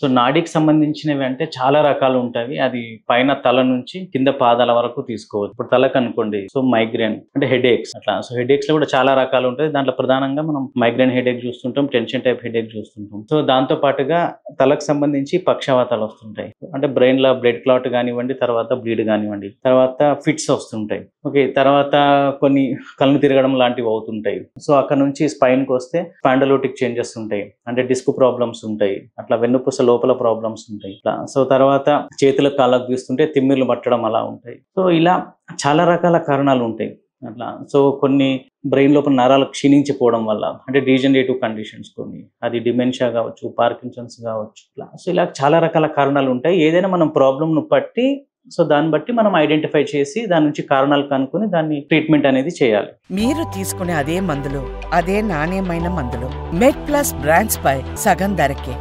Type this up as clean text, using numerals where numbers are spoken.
So నాడీకి సంబంధించినవి అంటే చాలా రకాలు ఉంటాయి. అది పైన తల నుంచి కింద పాదాల వరకు తీసుకోవచ్చు. ఇప్పుడు తలకు అనుకోండి, సో మైగ్రేన్ అంటే హెడేక్స్ అట్లా. సో హెడేక్స్ లో కూడా చాలా రకాలు ఉంటాయి. దాంట్లో ప్రధానంగా మనం మైగ్రేన్ హెడేక్ చూస్తుంటాం, టెన్షన్ టైప్ హెడేక్ చూస్తుంటాం. సో దాంతో పాటుగా తలకు సంబంధించి పక్షవాతాలు వస్తుంటాయి. అంటే బ్రెయిన్ లో బ్లడ్ క్లాట్ కానివ్వండి, తర్వాత బ్లీడ్ కానివ్వండి, తర్వాత ఫిట్స్ వస్తుంటాయి. ఓకే, తర్వాత కొన్ని కళ్ళు తిరగడం లాంటివి అవుతుంటాయి. సో అక్కడ నుంచి స్పైన్ కి వస్తే స్పాండలోటిక్ చేంజెస్ ఉంటాయి, అంటే డిస్క్ ప్రాబ్లమ్స్ ఉంటాయి, అట్లా వెన్నుపూస లోపల ప్రాబ్లమ్స్ ఉంటాయి. సో తర్వాత చేతులకు కాళ్ళకు తీస్తుంటే తిమ్మిర్లు పట్టడం అలా ఉంటాయి. సో ఇలా చాలా రకాల కారణాలు ఉంటాయి అట్లా. సో కొన్ని బ్రెయిన్ లోపల నరాలు క్షీణించిపోవడం వల్ల, అంటే డీజనరేటివ్ కండిషన్స్, కొన్ని అది డిమెన్షియా కావచ్చు, పార్కిన్సన్స్ కావచ్చు. సో ఇలా చాలా రకాల కారణాలు ఉంటాయి. ఏదైనా మనం ప్రాబ్లంను బట్టి, సో దాన్ని బట్టి మనం ఐడెంటిఫై చేసి దాని నుంచి కారణాలు కనుక్కొని దాన్ని ట్రీట్మెంట్ అనేది చేయాలి. మీరు తీసుకునే అదే మందులు, అదే నాణ్యమైన మందులు మెడ్ ప్లస్ బ్రాండ్స్ పై సగం ధరకే.